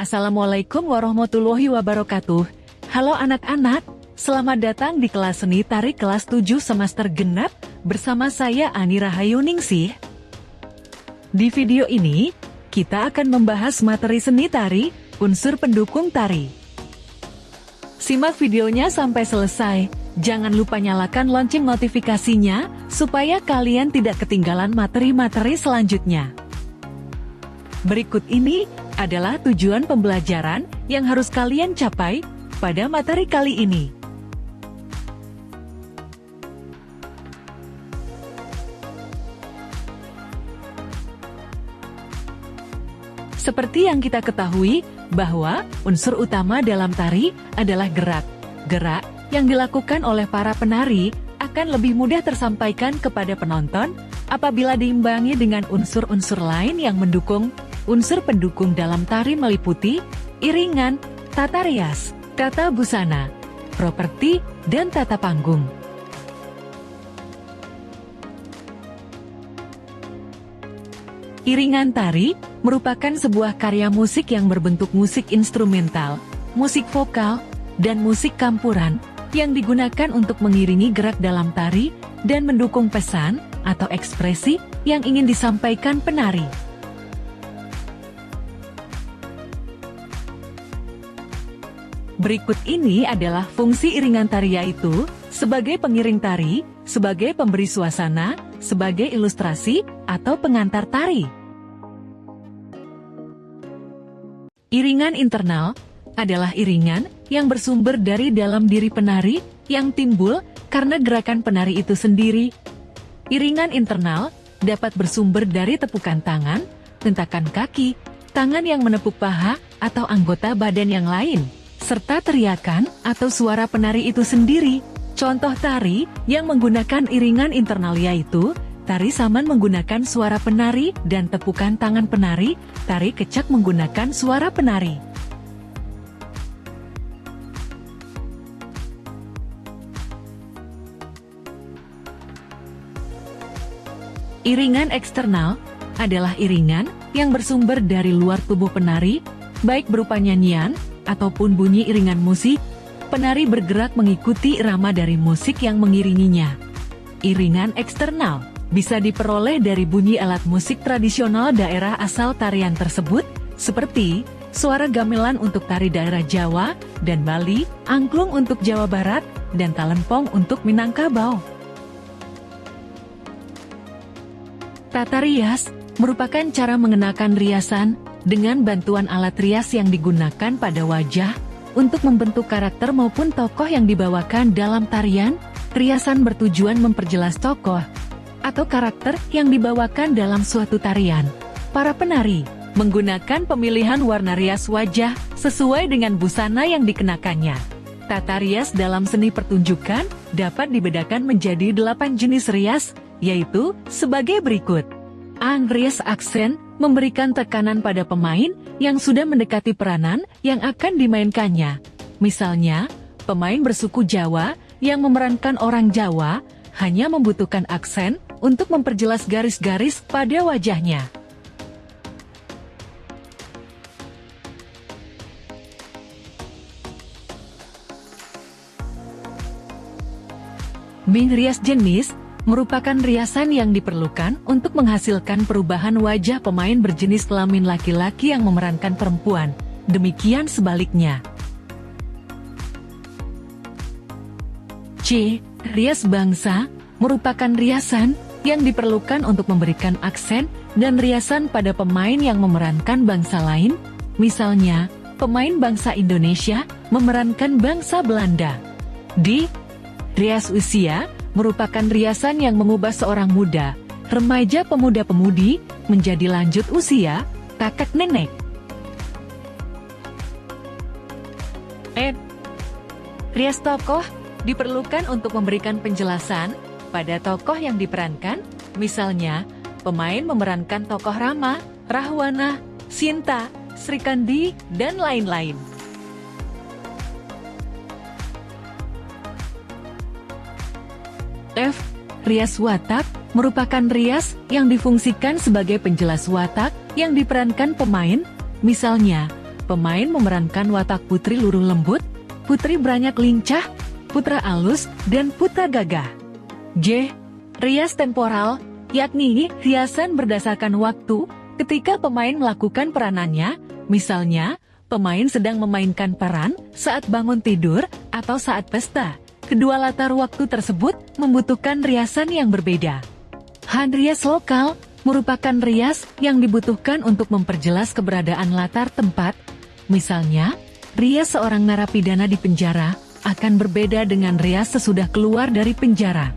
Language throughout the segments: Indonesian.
Assalamualaikum warahmatullahi wabarakatuh. Halo anak-anak, selamat datang di kelas seni tari kelas 7 semester genap bersama saya Ani Rahayuningsih. Di video ini, kita akan membahas materi seni tari, unsur pendukung tari. Simak videonya sampai selesai. Jangan lupa nyalakan lonceng notifikasinya, supaya kalian tidak ketinggalan materi-materi selanjutnya. Berikut ini adalah tujuan pembelajaran yang harus kalian capai pada materi kali ini. Seperti yang kita ketahui, bahwa unsur utama dalam tari adalah gerak. Gerak yang dilakukan oleh para penari akan lebih mudah tersampaikan kepada penonton apabila diimbangi dengan unsur-unsur lain yang mendukung. Unsur pendukung dalam tari meliputi iringan, tata rias, tata busana, properti, dan tata panggung. Iringan tari merupakan sebuah karya musik yang berbentuk musik instrumental, musik vokal, dan musik campuran yang digunakan untuk mengiringi gerak dalam tari dan mendukung pesan atau ekspresi yang ingin disampaikan penari. Berikut ini adalah fungsi iringan tari, yaitu sebagai pengiring tari, sebagai pemberi suasana, sebagai ilustrasi, atau pengantar tari. Iringan internal adalah iringan yang bersumber dari dalam diri penari yang timbul karena gerakan penari itu sendiri. Iringan internal dapat bersumber dari tepukan tangan, hentakan kaki, tangan yang menepuk paha, atau anggota badan yang lain, serta teriakan atau suara penari itu sendiri. Contoh tari yang menggunakan iringan internal yaitu tari saman menggunakan suara penari dan tepukan tangan penari, tari kecak menggunakan suara penari. Iringan eksternal adalah iringan yang bersumber dari luar tubuh penari, baik berupa nyanyian ataupun bunyi iringan musik. Penari bergerak mengikuti irama dari musik yang mengiringinya. Iringan eksternal bisa diperoleh dari bunyi alat musik tradisional daerah asal tarian tersebut, seperti suara gamelan untuk tari daerah Jawa dan Bali, angklung untuk Jawa Barat, dan talempong untuk Minangkabau. Tata rias merupakan cara mengenakan riasan dengan bantuan alat rias yang digunakan pada wajah untuk membentuk karakter maupun tokoh yang dibawakan dalam tarian. Riasan bertujuan memperjelas tokoh atau karakter yang dibawakan dalam suatu tarian. Para penari menggunakan pemilihan warna rias wajah sesuai dengan busana yang dikenakannya. Tata rias dalam seni pertunjukan dapat dibedakan menjadi 8 jenis rias, yaitu sebagai berikut. Rias aksen memberikan tekanan pada pemain yang sudah mendekati peranan yang akan dimainkannya. Misalnya, pemain bersuku Jawa yang memerankan orang Jawa hanya membutuhkan aksen untuk memperjelas garis-garis pada wajahnya. Rias jenis merupakan riasan yang diperlukan untuk menghasilkan perubahan wajah pemain berjenis kelamin laki-laki yang memerankan perempuan. Demikian sebaliknya. Rias bangsa merupakan riasan yang diperlukan untuk memberikan aksen dan riasan pada pemain yang memerankan bangsa lain. Misalnya, pemain bangsa Indonesia memerankan bangsa Belanda. Rias usia merupakan riasan yang mengubah seorang muda, remaja, pemuda-pemudi, menjadi lanjut usia, kakek nenek. Rias tokoh diperlukan untuk memberikan penjelasan pada tokoh yang diperankan. Misalnya, pemain memerankan tokoh Rama, Rahwana, Sinta, Srikandi, dan lain-lain. Rias watak merupakan rias yang difungsikan sebagai penjelas watak yang diperankan pemain. Misalnya, Pemain memerankan watak putri luruh lembut, putri beranyak lincah, putra alus, dan putra gagah. J. Rias temporal, yakni riasan berdasarkan waktu ketika pemain melakukan peranannya, misalnya, pemain sedang memainkan peran saat bangun tidur atau saat pesta. Kedua latar waktu tersebut membutuhkan riasan yang berbeda. Rias lokal merupakan rias yang dibutuhkan untuk memperjelas keberadaan latar tempat. Misalnya, rias seorang narapidana di penjara akan berbeda dengan rias sesudah keluar dari penjara.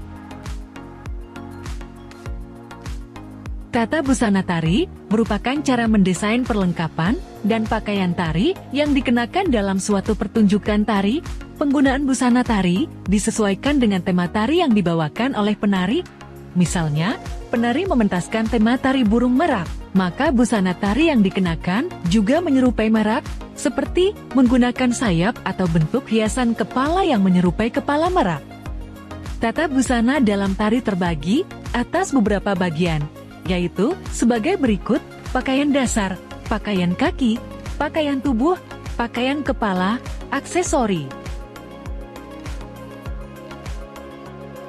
Tata busana tari merupakan cara mendesain perlengkapan dan pakaian tari yang dikenakan dalam suatu pertunjukan tari. Penggunaan busana tari disesuaikan dengan tema tari yang dibawakan oleh penari. Misalnya, penari mementaskan tema tari burung merak, maka busana tari yang dikenakan juga menyerupai merak, seperti menggunakan sayap atau bentuk hiasan kepala yang menyerupai kepala merak. Tata busana dalam tari terbagi atas beberapa bagian, yaitu sebagai berikut: pakaian dasar, pakaian kaki, pakaian tubuh, pakaian kepala, aksesori.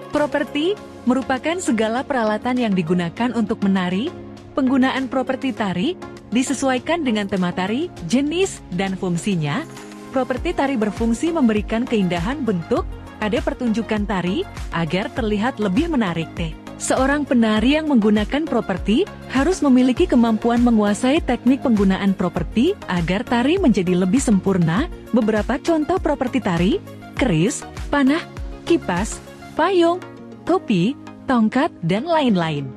Properti merupakan segala peralatan yang digunakan untuk menari. Penggunaan properti tari disesuaikan dengan tema tari, jenis, dan fungsinya. Properti tari berfungsi memberikan keindahan bentuk pada pertunjukan tari agar terlihat lebih menarik. Seorang penari yang menggunakan properti harus memiliki kemampuan menguasai teknik penggunaan properti agar tari menjadi lebih sempurna. Beberapa contoh properti tari: keris, panah, kipas, payung, topi, tongkat, dan lain-lain.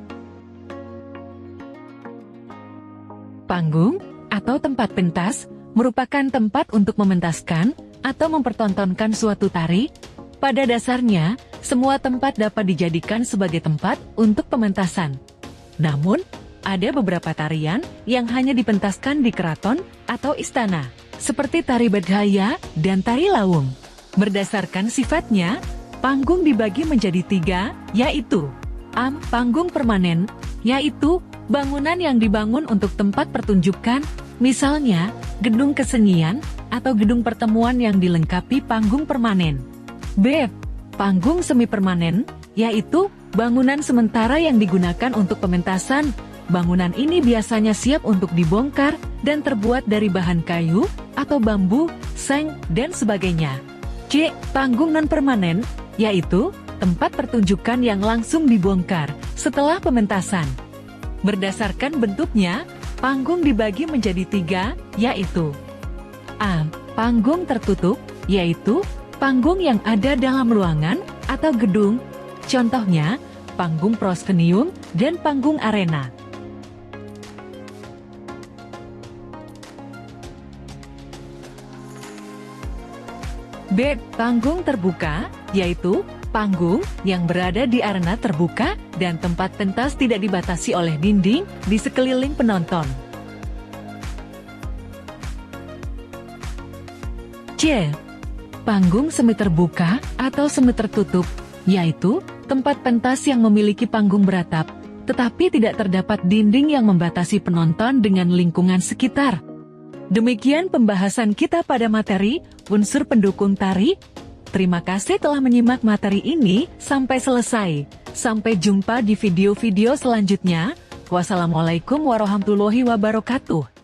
Panggung atau tempat pentas merupakan tempat untuk mementaskan atau mempertontonkan suatu tari. Pada dasarnya, semua tempat dapat dijadikan sebagai tempat untuk pementasan. Namun, ada beberapa tarian yang hanya dipentaskan di keraton atau istana, seperti tari Badhaya dan tari Lawung. Berdasarkan sifatnya, panggung dibagi menjadi 3, yaitu panggung permanen, yaitu bangunan yang dibangun untuk tempat pertunjukan, misalnya gedung kesenian atau gedung pertemuan yang dilengkapi panggung permanen. B. Panggung semi-permanen, yaitu bangunan sementara yang digunakan untuk pementasan. Bangunan ini biasanya siap untuk dibongkar dan terbuat dari bahan kayu atau bambu, seng, dan sebagainya. C. Panggung non-permanen, yaitu tempat pertunjukan yang langsung dibongkar setelah pementasan. Berdasarkan bentuknya, panggung dibagi menjadi 3, yaitu A. Panggung tertutup, yaitu panggung yang ada dalam ruangan atau gedung, contohnya panggung proskenium dan panggung arena. B. Panggung terbuka, yaitu panggung yang berada di arena terbuka dan tempat pentas tidak dibatasi oleh dinding di sekeliling penonton. C. Panggung semi terbuka atau semi tertutup, yaitu tempat pentas yang memiliki panggung beratap, tetapi tidak terdapat dinding yang membatasi penonton dengan lingkungan sekitar. Demikian pembahasan kita pada materi unsur pendukung tari. Terima kasih telah menyimak materi ini sampai selesai. Sampai jumpa di video-video selanjutnya. Wassalamualaikum warahmatullahi wabarakatuh.